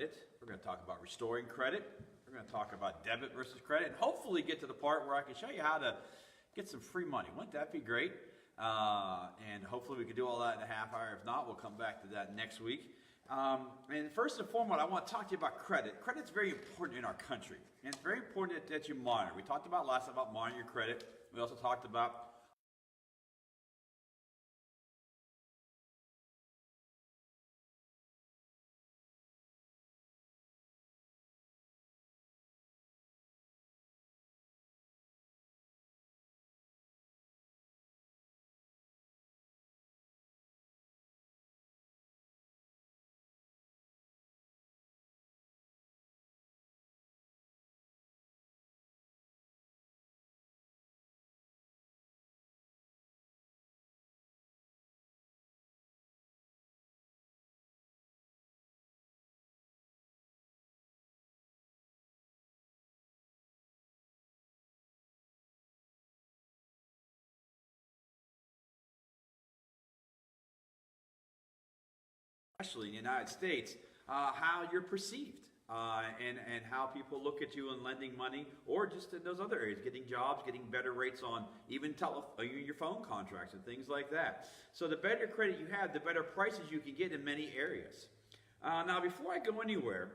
credit. We're going to talk about restoring credit. We're going to talk about debit versus credit, and hopefully get to the part where I can show you how to get some free money. Wouldn't that be great? And hopefully we can do all that in a half hour. If not, we'll come back to that next week. And first and foremost, I want to talk to you about credit. Credit's very important in our country, and it's very important that you monitor. We talked about last time about monitoring your credit. We also talked about especially in the United States, how you're perceived and how people look at you in lending money, or just in those other areas, getting jobs, getting better rates on even your phone contracts and things like that. So the better credit you have, the better prices you can get in many areas. Now, before I go anywhere,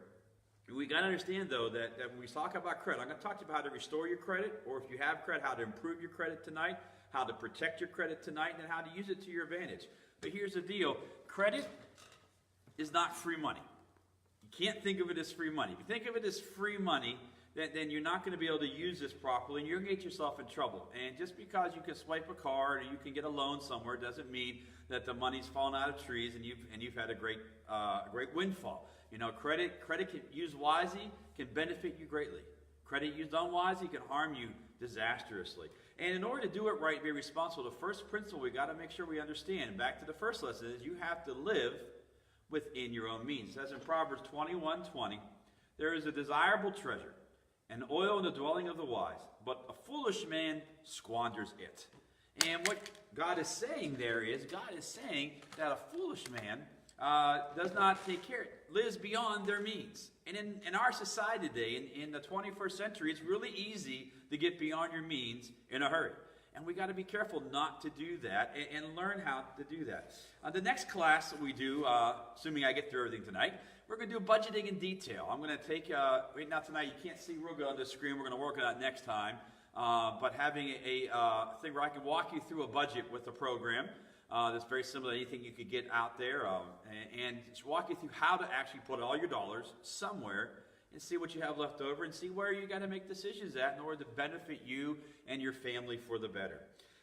we got to understand, though, that when we talk about credit, I'm going to talk to you about how to restore your credit, or if you have credit, how to improve your credit tonight, how to protect your credit tonight, and how to use it to your advantage. But here's the deal. Credit is not free money. You can't think of it as free money. If you think of it as free money, then you're not going to be able to use this properly, and you're going to get yourself in trouble. And just because you can swipe a card or you can get a loan somewhere doesn't mean that the money's fallen out of trees and you've had a great windfall. You know, credit used wisely can benefit you greatly. Credit used unwisely can harm you disastrously. And in order to do it right, be responsible, the first principle we got to make sure we understand, back to the first lesson, is you have to live within your own means. It says in Proverbs 21:20, there is a desirable treasure, and oil in the dwelling of the wise, but a foolish man squanders it. And what God is saying there is, God is saying that a foolish man does not take care, lives beyond their means. And in our society today, in the 21st century, it's really easy to get beyond your means in a hurry. And we got to be careful not to do that and learn how to do that. The next class that we do, assuming I get through everything tonight, we're going to do budgeting in detail. I'm going to take, right now tonight, you can't see real good on the screen. We're going to work on that next time. But having a thing where I can walk you through a budget with a program that's very similar to anything you could get out there. And just walk you through how to actually put all your dollars somewhere and see what you have left over and see where you got to make decisions at in order to benefit you and your family for the better.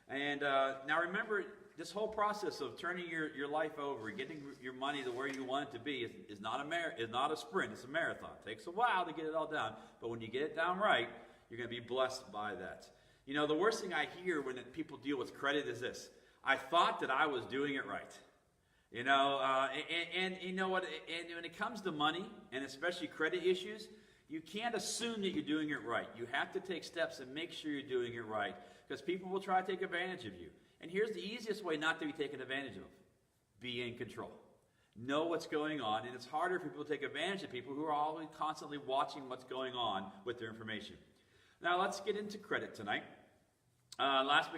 And now remember, this whole process of turning your life over, getting your money to where you want it to be is not a sprint, it's a marathon. It takes a while to get it all down, but when you get it down right, you're going to be blessed by that. You know, the worst thing I hear when people deal with credit is this: I thought that I was doing it right. You know, and you know what, and when it comes to money, and especially credit issues, you can't assume that you're doing it right. You have to take steps and make sure you're doing it right, because people will try to take advantage of you. And here's the easiest way not to be taken advantage of. Be in control. Know what's going on, and it's harder for people to take advantage of people who are always constantly watching what's going on with their information. Now let's get into credit tonight. Last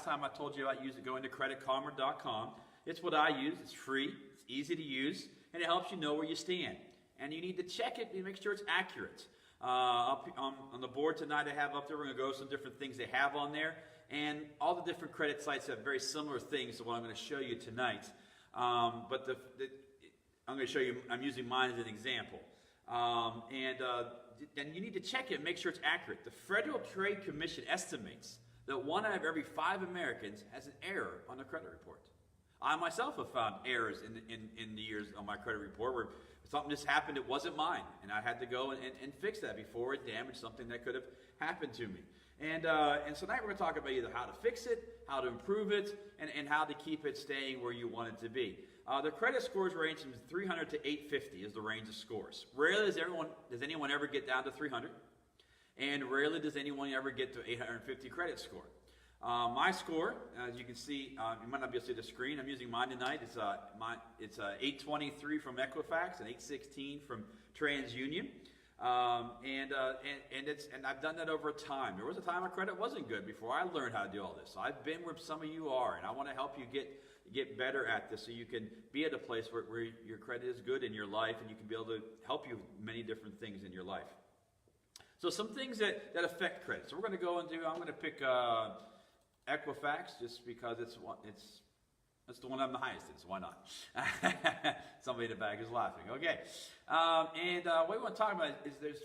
time I told you about going to creditkarma.com. It's what I use. It's free, it's easy to use, and it helps you know where you stand. And you need to check it and make sure it's accurate. Up on the board tonight I have up there, we're going to go over some different things they have on there. And all the different credit sites have very similar things to what I'm going to show you tonight. I'm going to show you, I'm using mine as an example. And you need to check it and make sure it's accurate. The Federal Trade Commission estimates that 1 out of every 5 Americans has an error on their credit report. I myself have found errors in the years on my credit report where something just happened, it wasn't mine, and I had to go and fix that before it damaged something that could have happened to me. And so tonight we're going to talk about either how to fix it, how to improve it, and how to keep it staying where you want it to be. The credit scores range from 300 to 850 is the range of scores. Rarely does anyone ever get down to 300, and rarely does anyone ever get to 850 credit score. My score, as you can see, you might not be able to see the screen. I'm using mine tonight. It's 823 from Equifax and 816 from TransUnion. And I've done that over time. There was a time my credit wasn't good before I learned how to do all this. So I've been where some of you are, and I want to help you get better at this so you can be at a place where your credit is good in your life, and you can be able to help you with many different things in your life. So some things that affect credit. So we're going to go into, I'm going to pick Equifax just because it's the one I'm the highest in, so why not? Somebody in the back is laughing. Okay. What we want to talk about is there's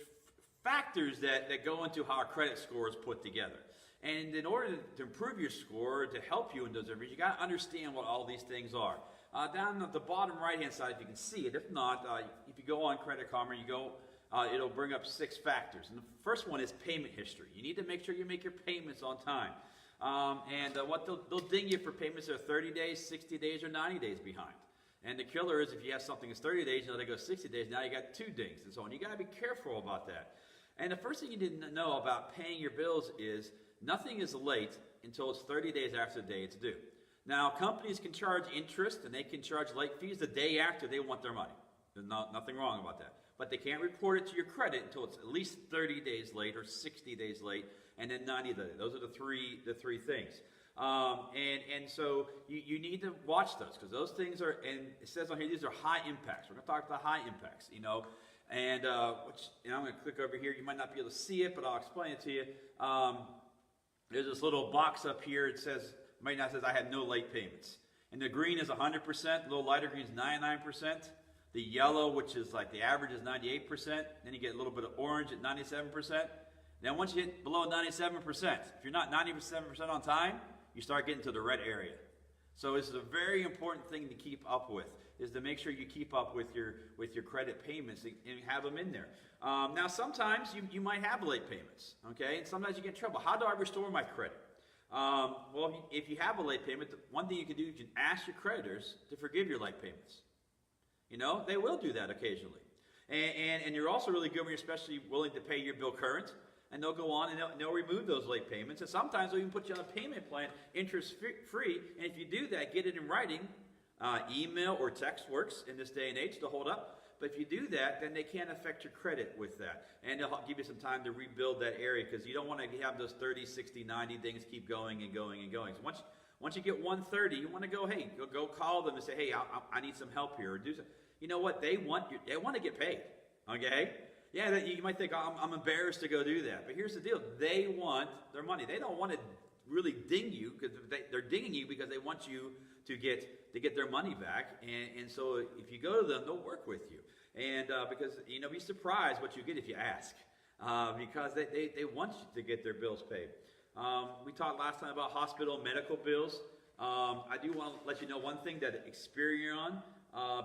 factors that go into how a credit score is put together. And in order to improve your score, to help you in those areas, you got to understand what all these things are. Down at the bottom right-hand side, if you can see it. If not, if you go on Credit Karma, it'll bring up 6 factors. And the first one is payment history. You need to make sure you make your payments on time. What they'll ding you for payments that are 30 days, 60 days, or 90 days behind. And the killer is if you have something that's 30 days, they go 60 days, now you got 2 dings and so on. You got to be careful about that. And the first thing you didn't know about paying your bills is nothing is late until it's 30 days after the day it's due. Now, companies can charge interest and they can charge late fees the day after they want their money. There's nothing wrong about that. But they can't report it to your credit until it's at least 30 days late or 60 days late, and then 90 days. Those are the three things. So you need to watch those, because those things are, and it says on here, these are high impacts. We're going to talk about high impacts, and I'm going to click over here. You might not be able to see it, but I'll explain it to you. There's this little box up here. It says, right now it says I had no late payments. And the green is 100%, a little lighter green is 99%. The yellow, which is like the average, is 98%. Then you get a little bit of orange at 97%. Then once you hit below 97%, if you're not 97% on time, you start getting to the red area. So this is a very important thing to keep up with, is to make sure you keep up with your credit payments and have them in there. Now, sometimes you might have late payments, okay? And sometimes you get in trouble. How do I restore my credit? Well, if you have a late payment, one thing you can do, you can ask your creditors to forgive your late payments. They will do that occasionally. And you're also really good when you're especially willing to pay your bill current. And they'll go on and they'll remove those late payments. And sometimes they'll even put you on a payment plan, interest free. And if you do that, get it in writing. Email or text works in this day and age to hold up. But if you do that, then they can't affect your credit with that. And they'll give you some time to rebuild that area, because you don't want to have those 30, 60, 90 things keep going and going and going. So once you get 130, you want to go call them and say, hey, I need some help here, or do something. You know what? They want to get paid. Okay? Yeah, you might think, I'm embarrassed to go do that. But here's the deal. They want their money. They don't want to really ding you, because they're dinging you because they want you to get their money back. And so if you go to them, they'll work with you. And because, be surprised what you get if you ask. Because they want you to get their bills paid. We talked last time about hospital and medical bills. I do want to let you know one thing, that Experian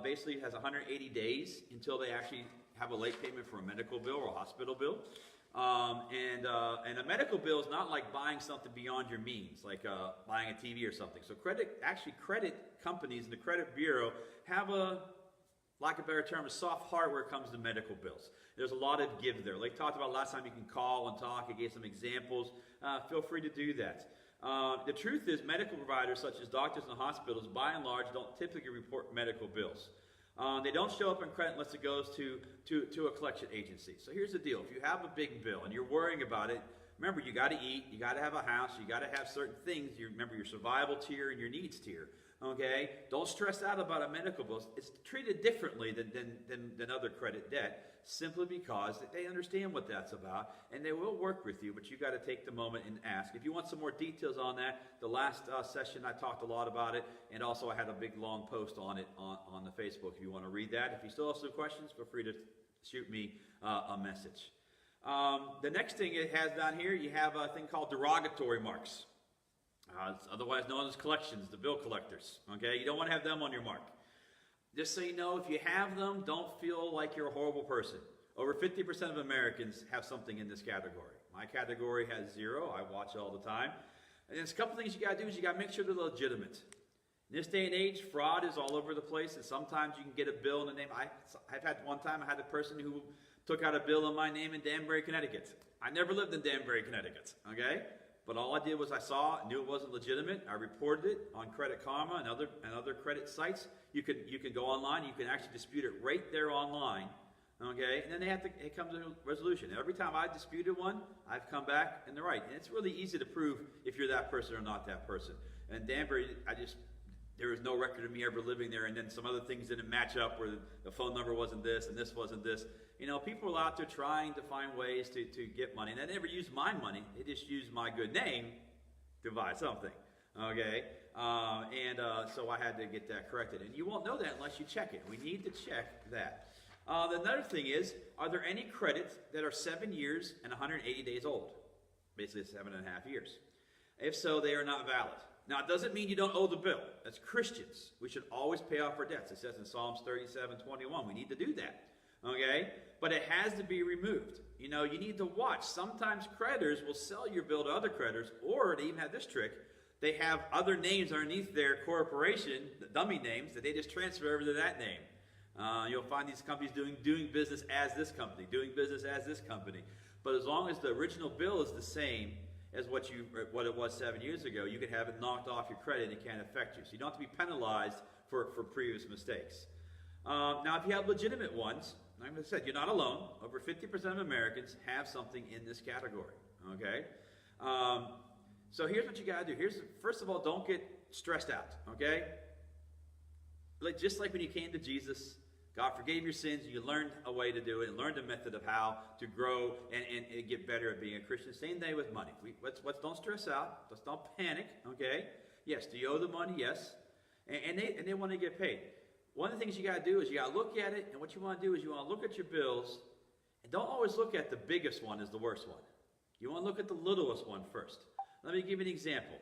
basically has 180 days until they actually have a late payment for a medical bill or a hospital bill. And a medical bill is not like buying something beyond your means, like buying a TV or something. So credit companies and the credit bureau have lack of a better term, a soft heart where it comes to medical bills. There's a lot of give there. Like talked about last time, you can call and talk. I gave some examples. Feel free to do that. The truth is, medical providers such as doctors and hospitals, by and large, don't typically report medical bills. They don't show up in credit unless it goes to a collection agency. So here's the deal. If you have a big bill and you're worrying about it, remember, you got to eat, you got to have a house, you got to have certain things. You remember your survival tier and your needs tier. Okay? Don't stress out about a medical bill. It's treated differently than other credit debt, simply because they understand what that's about, and they will work with you, but you got to take the moment and ask. If you want some more details on that, the last session I talked a lot about it, and also I had a big long post on it on the Facebook if you want to read that. If you still have some questions, feel free to shoot me a message. The next thing it has down here, you have a thing called derogatory marks. It's otherwise known as collections, the bill collectors. Okay, you don't want to have them on your mark. Just so you know, if you have them, don't feel like you're a horrible person. Over 50% of Americans have something in this category. My category has 0. I watch it all the time. And there's a couple things you got to do. Is you got to make sure they're legitimate. In this day and age, fraud is all over the place, and sometimes you can get a bill in the name. I've had one time, I had a person who took out a bill in my name in Danbury, Connecticut. I never lived in Danbury, Connecticut. Okay? But all I did was I saw, knew it wasn't legitimate. I reported it on Credit Karma and other credit sites. You can go online. You can actually dispute it right there online. Okay, and then it comes to a resolution. Every time I disputed one, I've come back in the right. And it's really easy to prove if you're that person or not that person. And Danbury, there was no record of me ever living there, and then some other things didn't match up where the phone number wasn't this and this wasn't this. You know, people are out there trying to find ways to get money. And they never used my money. They just used my good name to buy something. Okay? So I had to get that corrected. And you won't know that unless you check it. We need to check that. Another thing is, are there any credits that are 7 years and 180 days old? Basically 7.5 years. If so, they are not valid. Now, it doesn't mean you don't owe the bill. As Christians, we should always pay off our debts. It says in Psalms 37:21, we need to do that. Okay? But it has to be removed. You know, you need to watch. Sometimes creditors will sell your bill to other creditors, or they even have this trick. They have other names underneath their corporation, the dummy names, that they just transfer over to that name. You'll find these companies doing business as this company, doing business as this company. But as long as the original bill is the same as what it was 7 years ago, you can have it knocked off your credit and it can't affect you. So you don't have to be penalized for previous mistakes. Now, if you have legitimate ones, like I said, you're not alone. Over 50% of Americans have something in this category. Okay? So here's what you got to do. First of all, don't get stressed out. Okay? Just like when you came to Jesus, God forgave your sins, you learned a way to do it, and learned a method of how to grow and get better at being a Christian. Same day with money. Don't stress out. Let's don't panic, okay? Yes, do you owe the money? Yes. And they want to get paid. One of the things you got to do is you got to look at it, and what you want to do is you want to look at your bills, and don't always look at the biggest one as the worst one. You want to look at the littlest one first. Let me give you an example.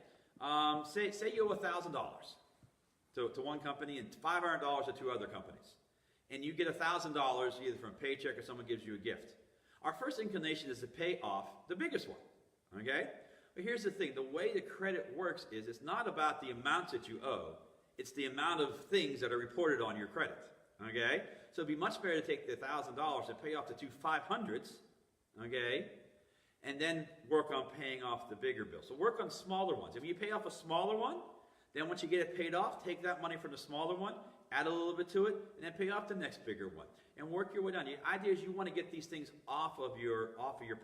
Say you owe $1,000 to one company and $500 to two other companies. And you get $1,000 either from a paycheck or someone gives you a gift. Our first inclination is to pay off the biggest one, okay? But here's the thing. The way the credit works is it's not about the amounts that you owe. It's the amount of things that are reported on your credit, okay? So it'd be much better to take the $1,000 and pay off the two 500s, okay? And then work on paying off the bigger bill. So work on smaller ones. If you pay off a smaller one, then once you get it paid off, take that money from the smaller one, add a little bit to it, and then pay off the next bigger one. And work your way down. The idea is you want to get these things off of your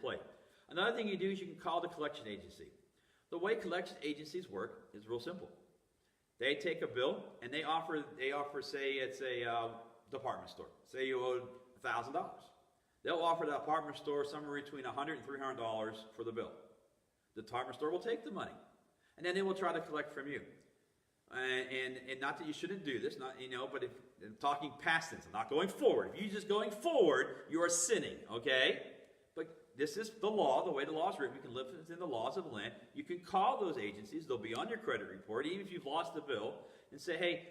plate. Another thing you do is you can call the collection agency. The way collection agencies work is real simple. They take a bill and they offer say it's a department store. Say you owe $1,000. They'll offer the department store somewhere between $100 and $300 for the bill. The department store will take the money, and then they will try to collect from you. And not that you shouldn't do this, but if I'm talking past tense, I'm not going forward. If you're just going forward, you are sinning, okay? But this is the law, the way the law is written. We can live within the laws of the land. You can call those agencies. They'll be on your credit report, even if you've lost the bill, and say, hey,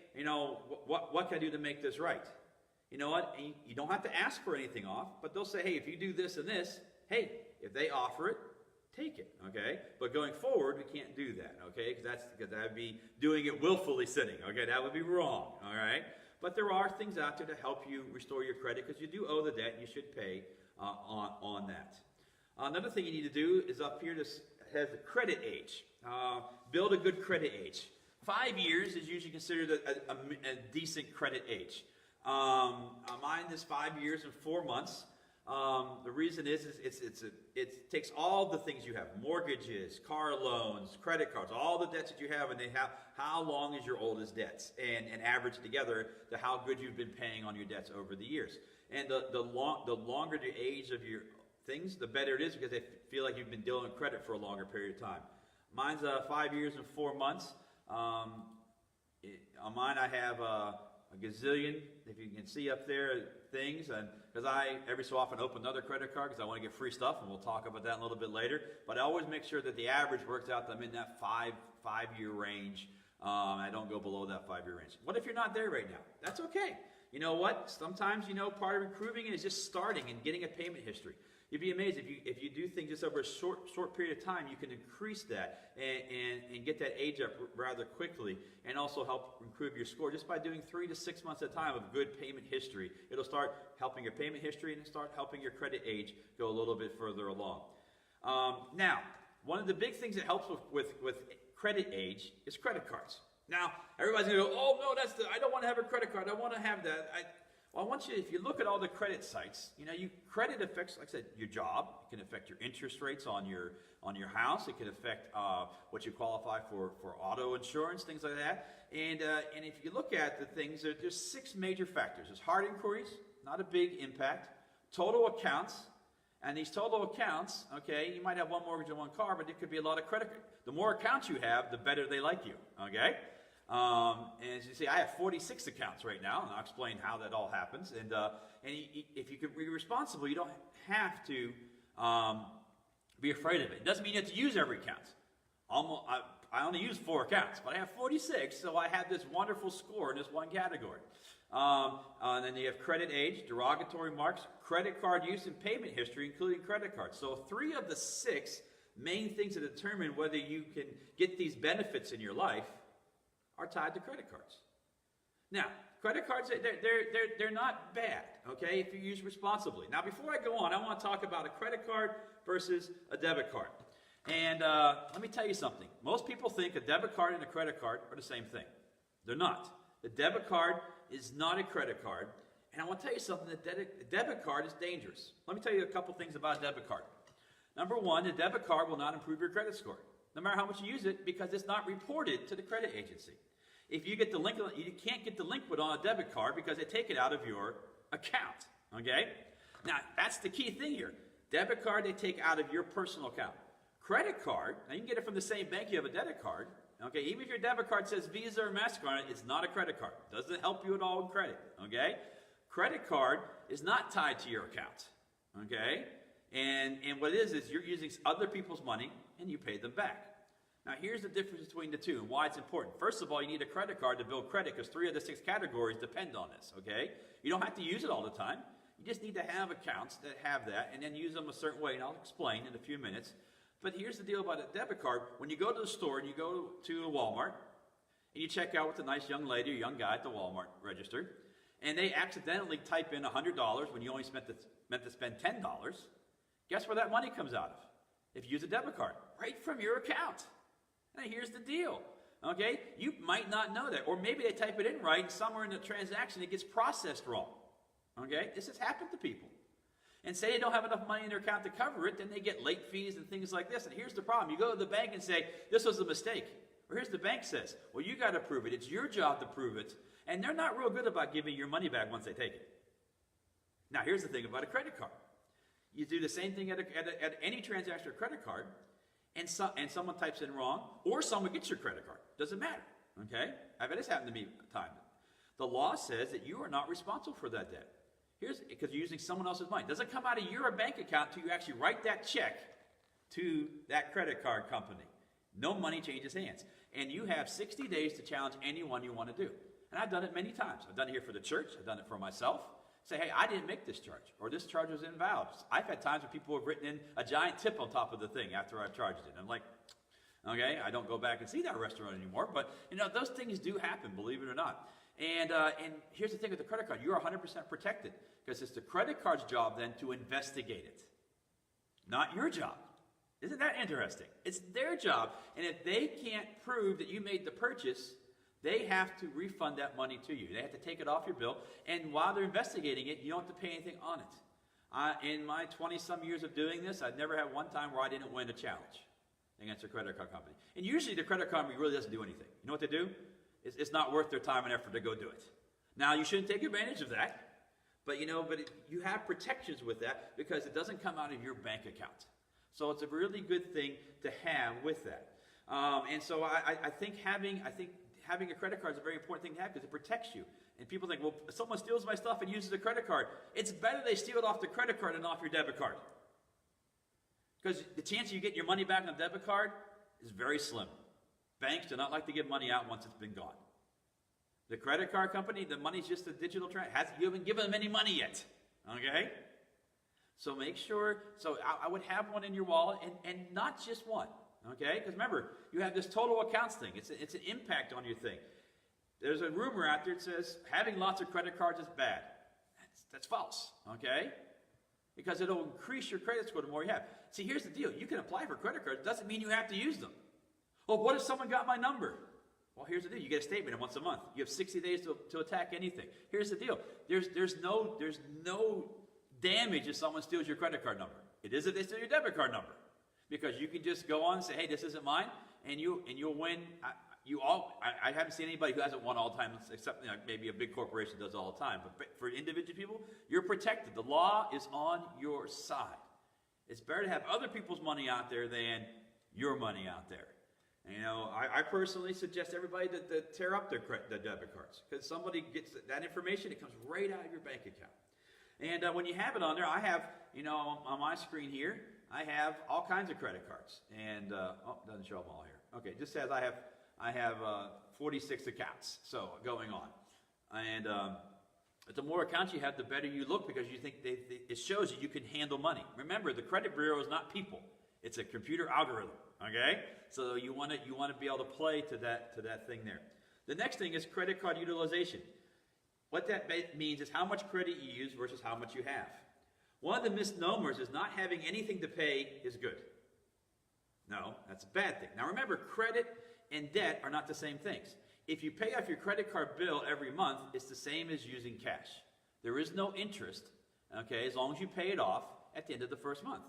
what can I do to make this right? You know what? And you don't have to ask for anything off, but they'll say, hey, if you do this and this, hey, if they offer it, take it, okay? But going forward, we can't do that, okay? Because that would be doing it willfully sinning, okay? That would be wrong, all right? But there are things out there to help you restore your credit because you do owe the debt and you should pay on that. Another thing you need to do is up here, this has the credit age. Build a good credit age. 5 years is usually considered a decent credit age. Mine is 5 years and 4 months. The reason is it takes all the things you have, mortgages, car loans, credit cards, all the debts that you have, and they have how long is your oldest debts, and average together to how good you've been paying on your debts over the years. And the longer the age of your things, the better it is because they feel like you've been dealing with credit for a longer period of time. Mine's 5 years and 4 months. On mine I have a gazillion, if you can see up there, things, and because I every so often open another credit card because I want to get free stuff, and we'll talk about that in a little bit later. But I always make sure that the average works out that I'm in that five-year range. I don't go below that 5-year range. What if you're not there right now? That's okay. You know what? Sometimes, part of improving it is just starting and getting a payment history. You'd be amazed if you do things just over a short period of time, you can increase that and get that age up rather quickly, and also help improve your score just by doing 3 to 6 months at a time of good payment history. It'll start helping your payment history and start helping your credit age go a little bit further along. Now, one of the big things that helps with credit age is credit cards. Now, everybody's going to go, oh, no, I don't want to have a credit card. I want to have that. Well, I want you, if you look at all the credit sites, credit affects, like I said, your job. It can affect your interest rates on your house. It can affect what you qualify for auto insurance, things like that. And if you look at the things, there's 6 major factors. There's hard inquiries, not a big impact. Total accounts. And these total accounts, okay, you might have one mortgage and one car, but it could be a lot of credit. The more accounts you have, the better they like you, okay? And as you see, I have 46 accounts right now, and I'll explain how that all happens. And if you could be responsible, you don't have to be afraid of it. It doesn't mean you have to use every account. I only use 4 accounts, but I have 46, so I have this wonderful score in this one category. And then you have credit age, derogatory marks, credit card use, and payment history, including credit cards. So 3 of the 6 main things that determine whether you can get these benefits in your life are tied to credit cards. Now, credit cards, they're not bad, okay, if you use responsibly. Now, before I go on, I want to talk about a credit card versus a debit card. And let me tell you something. Most people think a debit card and a credit card are the same thing. They're not. The debit card is not a credit card. And I want to tell you something, the debit card is dangerous. Let me tell you a couple things about a debit card. Number 1, the debit card will not improve your credit score, no matter how much you use it, because it's not reported to the credit agency. If you get delinquent, you can't get delinquent on a debit card because they take it out of your account, okay? Now, that's the key thing here. Debit card, they take out of your personal account. Credit card, now you can get it from the same bank you have a debit card, okay? Even if your debit card says Visa or MasterCard on it, it's not a credit card. Doesn't help you at all in credit, okay? Credit card is not tied to your account, okay? And what it is you're using other people's money and you pay them back. Now, here's the difference between the two and why it's important. First of all, you need a credit card to build credit because 3 of the 6 categories depend on this, okay? You don't have to use it all the time. You just need to have accounts that have that and then use them a certain way, and I'll explain in a few minutes. But here's the deal about a debit card. When you go to the store and you go to a Walmart and you check out with a nice young lady or young guy at the Walmart register, and they accidentally type in $100 when you only meant to spend $10, guess where that money comes out of? If you use a debit card, right from your account. Now, here's the deal, okay? You might not know that, or maybe they type it in right, and somewhere in the transaction it gets processed wrong, okay? This has happened to people. And say they don't have enough money in their account to cover it, then they get late fees and things like this. And here's the problem. You go to the bank and say, this was a mistake. Or here's the bank says, well, you got to prove it. It's your job to prove it. And they're not real good about giving your money back once they take it. Now, here's the thing about a credit card. You do the same thing at any transaction or credit card, and someone types in wrong, or someone gets your credit card. Doesn't matter, okay? I've had this happen to me a time. The law says that you are not responsible for that debt. Because you're using someone else's money. It doesn't come out of your bank account until you actually write that check to that credit card company. No money changes hands. And you have 60 days to challenge anyone you want to do. And I've done it many times. I've done it here for the church. I've done it for myself. Say, hey, I didn't make this charge, or this charge was invalid. I've had times where people have written in a giant tip on top of the thing after I've charged it. I'm like, okay, I don't go back and see that restaurant anymore. But, those things do happen, believe it or not. And here's the thing with the credit card. You're 100% protected because it's the credit card's job then to investigate it, not your job. Isn't that interesting? It's their job. And if they can't prove that you made the purchase, they have to refund that money to you. They have to take it off your bill. And while they're investigating it, you don't have to pay anything on it. In my 20-some years of doing this, I've never had one time where I didn't win a challenge against a credit card company. And usually the credit card company really doesn't do anything. You know what they do? It's not worth their time and effort to go do it. Now, you shouldn't take advantage of that, but you have protections with that because it doesn't come out of your bank account. So it's a really good thing to have with that. And so I think having a credit card is a very important thing to have because it protects you. And people think, well, if someone steals my stuff and uses a credit card, it's better they steal it off the credit card than off your debit card. Because the chance you get your money back on a debit card is very slim. Banks do not like to give money out once it's been gone. The credit card company, the money's just a digital transfer. You haven't given them any money yet, okay? So make sure, I would have one in your wallet, and not just one, okay? Because remember, you have this total accounts thing. It's an impact on your thing. There's a rumor out there that says having lots of credit cards is bad. That's false, okay? because it'll increase your credit score the more you have. See, here's the deal. You can apply for credit cards. It doesn't mean you have to use them. Well, what if someone got my number? Well, here's the deal. You get a statement once a month. You have 60 days to attack anything. Here's the deal. There's no damage if someone steals your credit card number. It is if they steal your debit card number. Because you can just go on and say, hey, this isn't mine, and you'll win. I haven't seen anybody who hasn't won all the time, except maybe a big corporation does all the time. But for individual people, you're protected. The law is on your side. It's better to have other people's money out there than your money out there. And, I personally suggest everybody to tear up their debit cards, because somebody gets that information, it comes right out of your bank account. And when you have it on there, I have, on my screen here, I have all kinds of credit cards. And, doesn't show them all here. Okay, it just says I have 46 accounts, so going on. And the more accounts you have, the better you look, because you think it shows you can handle money. Remember, the credit bureau is not people. It's a computer algorithm, okay? So you want to be able to play to that thing there. The next thing is credit card utilization. What that means is how much credit you use versus how much you have. One of the misnomers is not having anything to pay is good. No, that's a bad thing. Now remember, credit and debt are not the same things. If you pay off your credit card bill every month, it's the same as using cash. There is no interest, okay, as long as you pay it off at the end of the first month.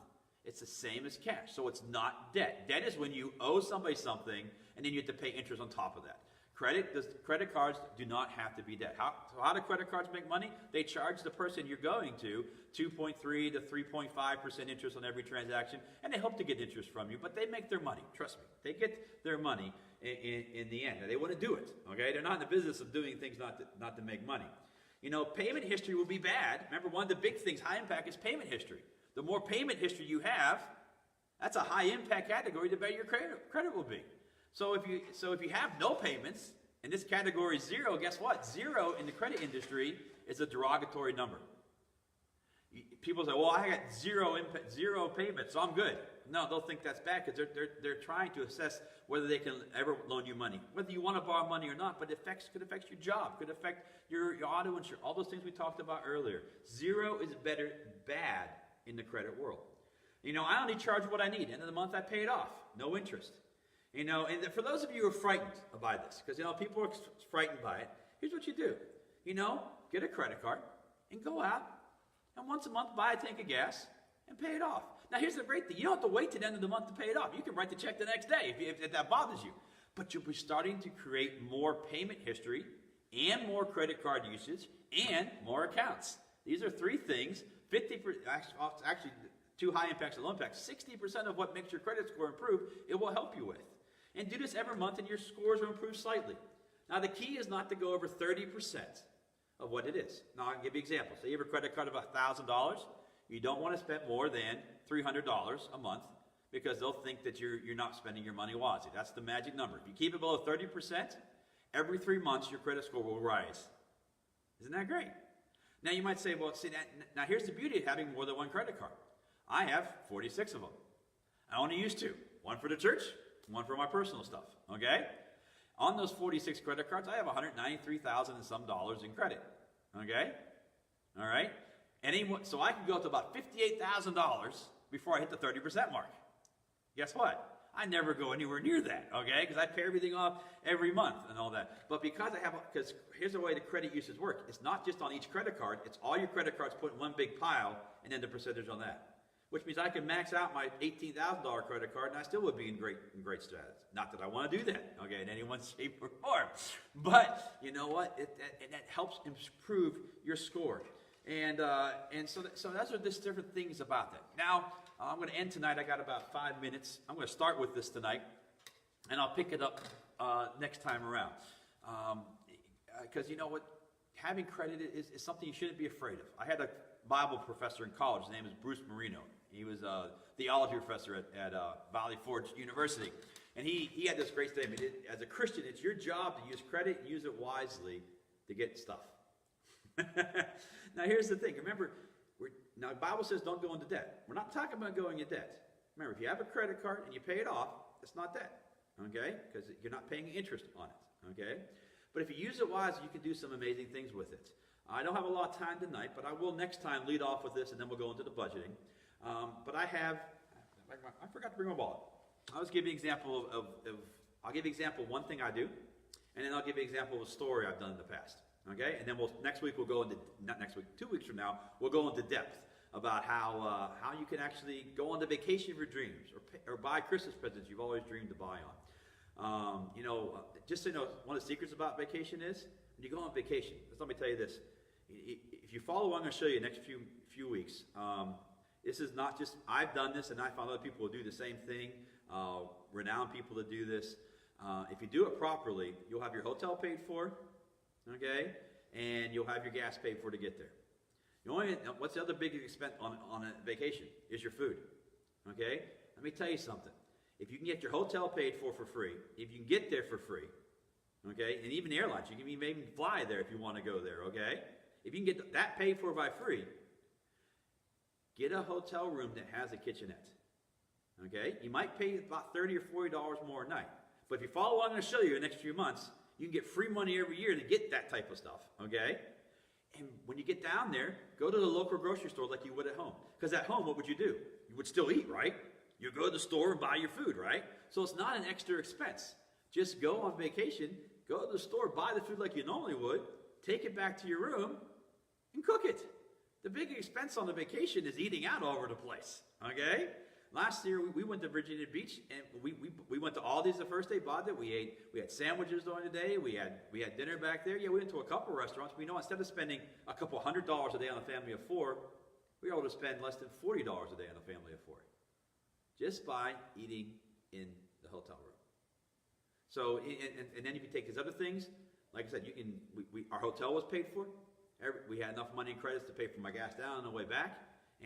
It's the same as cash, so it's not debt. Debt is when you owe somebody something, and then you have to pay interest on top of that. Credit cards do not have to be debt. How do credit cards make money? They charge the person you're going to 2.3 to 3.5% interest on every transaction, and they hope to get interest from you, but they make their money. Trust me, they get their money in the end. They want to do it, okay? They're not in the business of doing things not to make money. Payment history will be bad. Remember, one of the big things, high impact, is payment history. The more payment history you have, that's a high impact category, the better your credit will be. So if you have no payments, and this category is 0, guess what? 0 in the credit industry is a derogatory number. People say, well, I got zero payments, so I'm good. No, they'll think that's bad, because they're trying to assess whether they can ever loan you money. Whether you want to borrow money or not, but it could affect your job, could affect your auto insurance, all those things we talked about earlier. 0 is bad in the credit world. I only charge what I need. End of the month, I pay it off. No interest. And for those of you who are frightened by this, because people are frightened by it, here's what you do. Get a credit card and go out and once a month buy a tank of gas and pay it off. Now here's the great thing. You don't have to wait to the end of the month to pay it off. You can write the check the next day if that bothers you. But you'll be starting to create more payment history and more credit card usage and more accounts. These are 3 things. 50%, actually 2 high impacts and low impacts. 60% of what makes your credit score improve, it will help you with. And do this every month, and your scores will improve slightly. Now, the key is not to go over 30% of what it is. Now, I'll give you examples. Say you have a credit card of $1,000. You don't want to spend more than $300 a month, because they'll think that you're not spending your money wisely. That's the magic number. If you keep it below 30%, every 3 months, your credit score will rise. Isn't that great? Now, you might say, well, see, now here's the beauty of having more than one credit card. I have 46 of them. I only use 2. One for the church, one for my personal stuff, okay? On those 46 credit cards, I have $193,000 and some dollars in credit, okay? All right? So I can go up to about $58,000 before I hit the 30% mark. Guess what? I never go anywhere near that, okay? Because I pay everything off every month and all that. But because here's the way the credit uses work. It's not just on each credit card. It's all your credit cards put in one big pile, and then the percentage on that. Which means I can max out my $18,000 credit card, and I still would be in great status. Not that I want to do that, okay, in any one shape or form. But you know what? That helps improve your score. And so those are just different things about that. Now, I'm going to end tonight. I got about 5 minutes. I'm going to start with this tonight, and I'll pick it up next time around. Because you know what? Having credit is something you shouldn't be afraid of. I had a Bible professor in college. His name is Bruce Marino. He was a theology professor at Valley Forge University. And he had this great statement. As a Christian, it's your job to use credit and use it wisely to get stuff. Now, here's the thing. Remember, now the Bible says don't go into debt. We're not talking about going into debt. Remember, if you have a credit card and you pay it off, it's not debt, okay? Because you're not paying interest on it, okay? But if you use it wisely, you can do some amazing things with it. I don't have a lot of time tonight, but I will next time lead off with this, and then we'll go into the budgeting. But I forgot to bring my wallet. I'll just give you an example I'll give you an example of one thing I do, and then I'll give you an example of a story I've done in the past. Okay? And then next week we'll go into, not next week, 2 weeks from now, we'll go into depth about how you can actually go on the vacation of your dreams, or buy Christmas presents you've always dreamed to buy on. Just so you know, one of the secrets about vacation is, when you go on vacation, let me tell you this. If you follow what I'm going to show you next few weeks, this is not just, I've done this and I found other people will do the same thing, renowned people that do this. If you do it properly, you'll have your hotel paid for, okay, and you'll have your gas paid for to get there. What's the other big expense on a vacation is your food, okay? Let me tell you something. If you can get your hotel paid for free, if you can get there for free, okay, and even airlines, you can even fly there if you want to go there, okay? If you can get that paid for by free, get a hotel room that has a kitchenette, okay? You might pay about $30 or $40 more a night, but if you follow what I'm going to show you in the next few months, you can get free money every year to get that type of stuff, okay? And when you get down there, go to the local grocery store like you would at home. Because at home, what would you do? You would still eat, right? You go to the store and buy your food, right? So it's not an extra expense. Just go on vacation, go to the store, buy the food like you normally would, take it back to your room, and cook it. The big expense on the vacation is eating out all over the place, okay? Last year, we went to Virginia Beach, and we went to Aldi's the first day, bought it. We had sandwiches during the day. We had dinner back there. Yeah, we went to a couple of restaurants. We know instead of spending a couple $100 a day on a family of four, we were able to spend less than $40 a day on a family of four, just by eating in the hotel room. So, and then if you take these other things, like I said, our hotel was paid for. We had enough money and credits to pay for my gas down on the way back.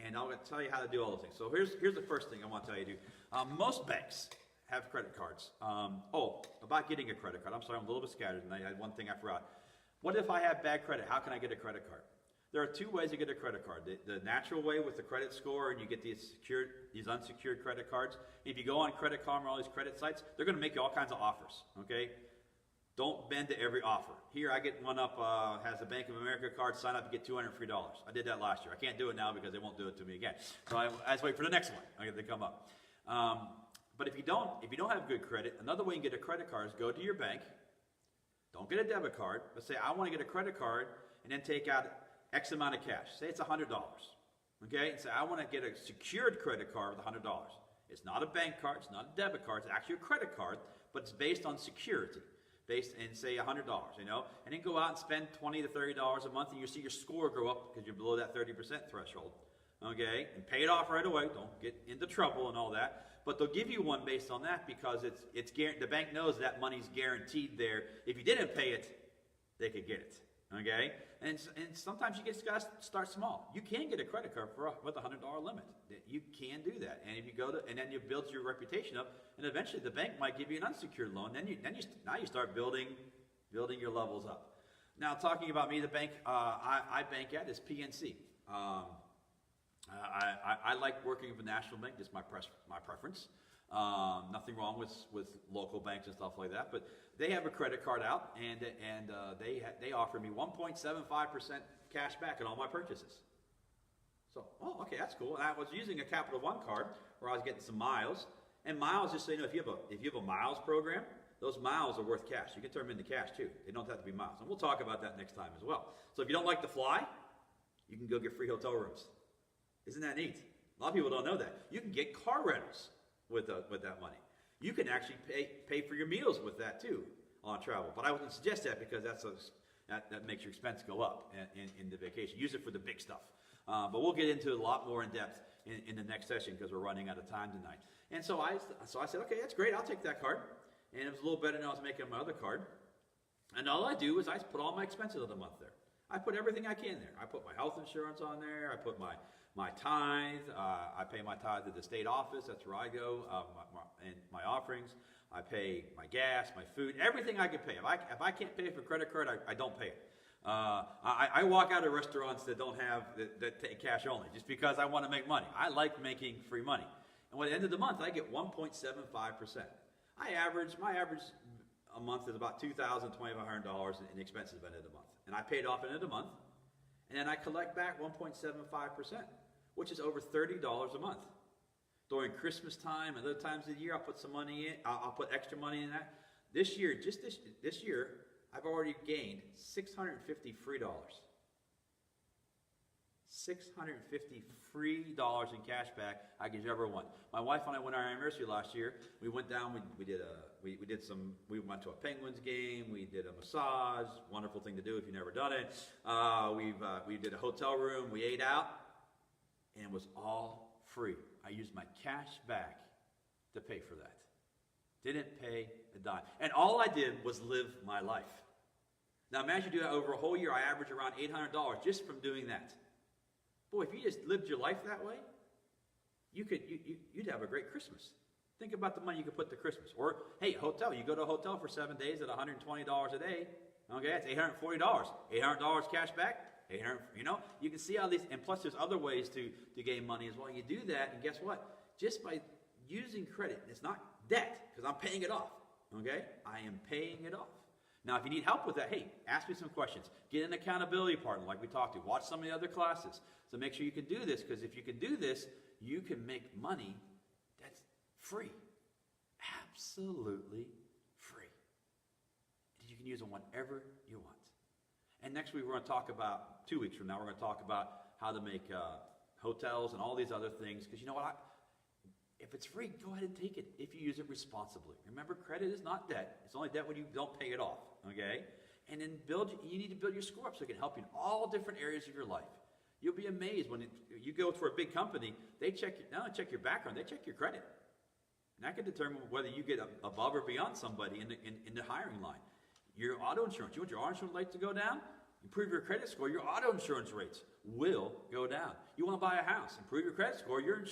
And I'll tell you how to do all those things. So here's the first thing I want to tell you to do. Most banks have credit cards. About getting a credit card. I'm sorry, I'm a little bit scattered, and I had one thing I forgot. What if I have bad credit? How can I get a credit card? There are two ways to get a credit card. The natural way with the credit score, and you get these unsecured credit cards. If you go on Credit Karma or all these credit sites, they're going to make you all kinds of offers, okay? Don't bend to every offer. Here, I get one up, has a Bank of America card, sign up, you get $200 free. I did that last year. I can't do it now because they won't do it to me again. So I just wait for the next one. I get to come up. But if you don't have good credit, another way you can get a credit card is go to your bank. Don't get a debit card, but say, I want to get a credit card, and then take out X amount of cash. Say it's $100. Okay? And say, I want to get a secured credit card with $100. It's not a bank card, it's not a debit card, it's actually a credit card, but it's based on security. Based in, say, $100, and then go out and spend $20 to $30 a month, and you see your score go up because you're below that 30% threshold, okay? And pay it off right away. Don't get into trouble and all that. But they'll give you one based on that because the bank knows that money's guaranteed there. If you didn't pay it, they could get it, okay? And sometimes you just got to start small. You can get a credit card with a $100 limit. You can do that. And if you and then you build your reputation up, and eventually the bank might give you an unsecured loan. Now you start building your levels up. Now, talking about me, the bank I bank at is PNC. I like working with a national bank. Just my preference. Nothing wrong with local banks and stuff like that, but they have a credit card out, and they offer me 1.75% cash back on all my purchases. So, okay, that's cool. And I was using a Capital One card where I was getting some miles, and miles, just so you know, if you have a miles program, those miles are worth cash. You can turn them into cash too. They don't have to be miles, and we'll talk about that next time as well. So if you don't like to fly, you can go get free hotel rooms. Isn't that neat? A lot of people don't know that. You can get car rentals with that money. You can actually pay for your meals with that too on travel. But I wouldn't suggest that because that makes your expense go up in the vacation. Use it for the big stuff. But we'll get into a lot more in depth in the next session because we're running out of time tonight. And so I said, okay, that's great. I'll take that card. And it was a little better than I was making on my other card. And all I do is I put all my expenses of the month there. I put everything I can there. I put my health insurance on there. I put my tithe. I pay my tithe to the state office. That's where I go. And my offerings. I pay my gas, my food, everything I can pay. If I can't pay for credit card, I don't pay it. I walk out of restaurants that don't have that take cash only, just because I want to make money. I like making free money. And at the end of the month, I get 1.75%. My average a month is about $2,000, $2,500 in expenses by the end of the month. And I pay it off at the end of the month. And then I collect back 1.75%, which is over $30 a month. During Christmas time and other times of the year, I'll put some money in. I'll put extra money in that. This year, just this year, I've already gained $650 free dollars. $650 free dollars in cash back I could ever want. My wife and I went on our anniversary last year. We went down. We went to a Penguins game. We did a massage. Wonderful thing to do if you've never done it. We did a hotel room. We ate out, and it was all free. I used my cash back to pay for that. Didn't pay a dime. And all I did was live my life. Now imagine you do that over a whole year. I average around $800 just from doing that. Boy, if you just lived your life that way, you'd have a great Christmas. Think about the money you could put to Christmas. Or, hey, hotel. You go to a hotel for 7 days at $120 a day. Okay, that's $840. $800 cash back. You can see how these, and plus there's other ways to gain money as well. You do that, and guess what? Just by using credit, it's not debt, because I'm paying it off. Okay? I am paying it off. Now, if you need help with that, hey, ask me some questions. Get an accountability partner like we talked to. Watch some of the other classes. So make sure you can do this, because if you can do this, you can make money that's free. Absolutely free. You can use them whenever you want. And next week we're going to talk about, 2 weeks from now, we're going to talk about how to make hotels and all these other things. Because you know what? If it's free, go ahead and take it if you use it responsibly. Remember, credit is not debt. It's only debt when you don't pay it off. Okay? And then you need to build your score up so it can help you in all different areas of your life. You'll be amazed when you go for a big company, they not only check your background, they check your credit. And that can determine whether you get above or beyond somebody in the hiring line. Your auto insurance. You want your auto insurance rate to go down? Improve your credit score. Your auto insurance rates will go down. You want to buy a house? Improve your credit score. Your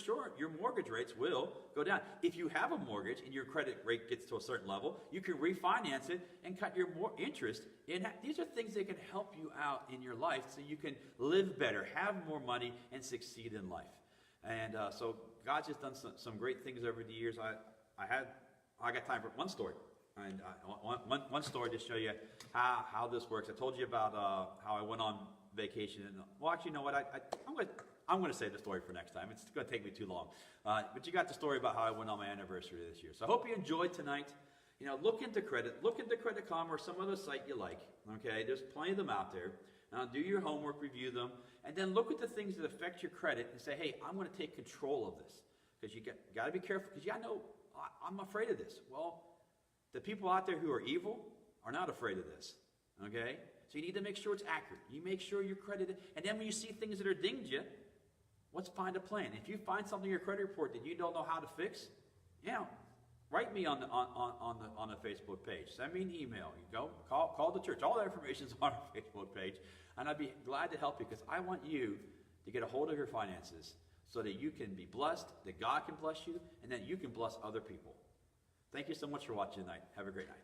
mortgage rates will go down. If you have a mortgage and your credit rate gets to a certain level, you can refinance it and cut your more interest. These are things that can help you out in your life so you can live better, have more money, and succeed in life. And so God's just done some great things over the years. I got time for one story. And one story to show you how this works. I told you about how I went on vacation. And, well, actually, you know what? I'm going to save the story for next time. It's going to take me too long. But you got the story about how I went on my anniversary this year. So I hope you enjoyed tonight. Look into credit. Look into Credit Karma or some other site you like. Okay, there's plenty of them out there. Now do your homework, review them, and then look at the things that affect your credit and say, hey, I'm going to take control of this. Because you got to be careful. Because I know I'm afraid of this. Well, the people out there who are evil are not afraid of this, okay? So you need to make sure it's accurate. You make sure you're credited. And then when you see things that are dinged you, let's find a plan. If you find something in your credit report that you don't know how to fix, write me on the Facebook page. Send me an email. You go call the church. All that information is on our Facebook page. And I'd be glad to help you because I want you to get a hold of your finances so that you can be blessed, that God can bless you, and that you can bless other people. Thank you so much for watching tonight. Have a great night.